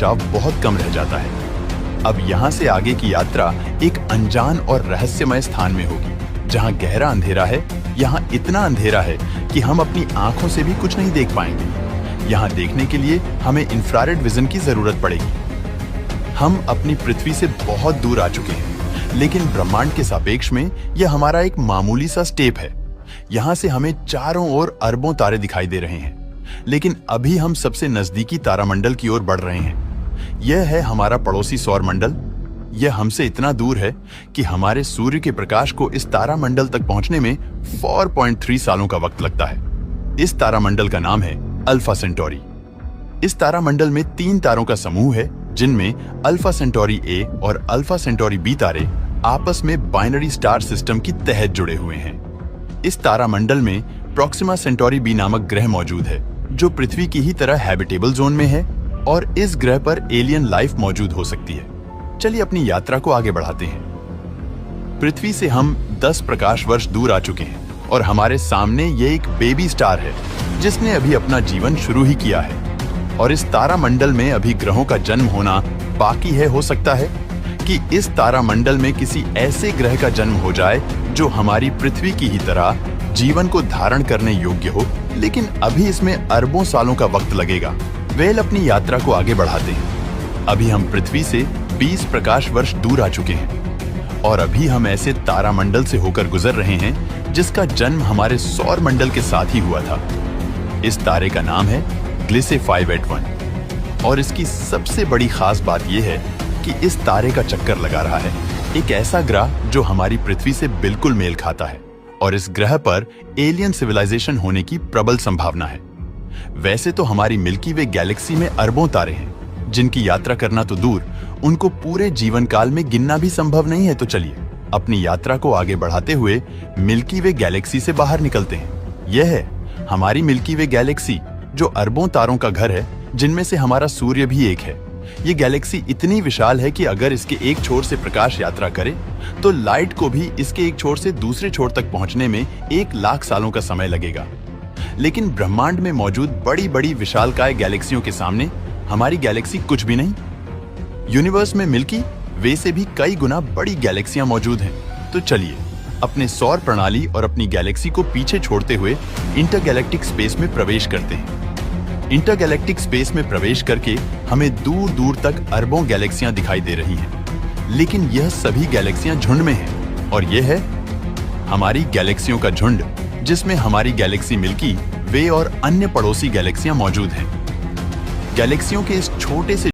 बचाव बहुत कम रह जाता है। अब यहाँ से आगे की यात्रा एक अनजान और रहस्यमय स्थान में होगी, जहाँ गहरा अंधेरा है। यहाँ इतना अंधेरा है कि हम अपनी आंखों से भी कुछ नहीं देख पाएंगे। यहाँ देखने के लिए हमें इंफ्रारेड विजन की जरूरत पड़ेगी। हम अपनी पृथ्वी से बहुत दूर आ चुके हैं, लेकिन ब्रह्मांड के सापेक्ष में यह हमारा एक मामूली सा स्टेप है। यहाँ से हमें चारों ओर अरबों तारे दिखाई दे रहे हैं, लेकिन अभी हम सबसे नजदीकी तारामंडल की ओर बढ़ रहे हैं। यह है हमारा पड़ोसी सौर मंडल। यह हमसे इतना दूर है कि हमारे सूर्य के प्रकाश को इस तारामंडल तक पहुंचने में 4.3 सालों का वक्त लगता है। इस तारामंडल का नाम है अल्फा सेंटोरी। इस तारामंडल में 3 तारों का समूह है, जिनमें अल्फा सेंटोरी ए और अल्फा सेंटोरी बी तारे आपस में बाइनरी स्टार सिस्टम की तहत जुड़े हुए हैं। इस तारामंडल में प्रोक्सिमा सेंटोरी बी नामक ग्रह मौजूद है, जो पृथ्वी की ही तरह हैबिटेबल जोन में है और इस ग्रह पर एलियन लाइफ मौजूद हो सकती है। चलिए अपनी यात्रा को आगे बढ़ाते हैं। पृथ्वी से हम 10 प्रकाश वर्ष दूर आ चुके हैं और हमारे सामने ये एक बेबी स्टार है, जिसने अभी अपना जीवन शुरू ही किया है। और इस तारामंडल में अभी ग्रहों का जन्म होना बाकी है। हो सकता है कि इस तारामंडल में किसी ऐसे ग्रह का जन्म हो जाए जो हमारी पृथ्वी की ही तरह जीवन को धारण करने योग्य हो, लेकिन अभी इसमें अरबों सालों का वक्त लगेगा। वेल, अपनी यात्रा को आगे बढ़ाते हैं। अभी हम पृथ्वी से 20 प्रकाश वर्ष दूर आ चुके हैं और अभी हम ऐसे तारामंडल से होकर गुजर रहे हैं जिसका जन्म हमारे सौर मंडल के साथ ही हुआ था। इस तारे का नाम है ग्लिसे 581 और इसकी सबसे बड़ी खास बात यह है कि इस तारे का चक्कर लगा रहा है एक ऐसा ग्रह जो हमारी पृथ्वी से बिल्कुल मेल खाता है और इस ग्रह पर एलियन सिविलाइजेशन होने की प्रबल संभावना है। वैसे तो हमारी मिल्की वे गैलेक्सी में अरबों तारे हैं, जिनकी यात्रा करना तो दूर, उनको पूरे जीवन काल में गिनना भी संभव नहीं है। तो चलिए अपनी यात्रा को आगे बढ़ाते हुए मिल्की वे गैलेक्सी से बाहर निकलते हैं। यह है हमारी मिल्की वे गैलेक्सी, जो अरबों तारों का घर है, जिनमें से हमारा सूर्य भी एक है। ये गैलेक्सी इतनी विशाल है कि अगर इसके एक छोर से प्रकाश यात्रा करे तो लाइट को भी इसके एक छोर से दूसरे छोर तक पहुंचने में 1 लाख सालों का समय लगेगा। लेकिन ब्रह्मांड में मौजूद बड़ी बड़ी विशालकाय गैलेक्सियों के सामने हमारी गैलेक्सी कुछ भी नहीं। यूनिवर्स में मिल्की वे से भी कई गुना बड़ी गैलेक्सियां मौजूद हैं। तो चलिए अपने सौर प्रणाली और अपनी गैलेक्सी को पीछे छोड़ते हुए इंटरगैलेक्टिक स्पेस में प्रवेश करते हैं। इंटरगैलेक्टिक स्पेस में प्रवेश करके हमें दूर दूर तक अरबों गैलेक्सियां दिखाई दे रही हैं, लेकिन यह सभी गैलेक्सियां झुंड में हैं और यह है हमारी गैलेक्सियों का झुंड, जिसमें हमारी गैलेक्सी मिल्की वे और अन्य पड़ोसी गैलेक्सियां मौजूद हैं। गैलेक्सियों के इस छोटे से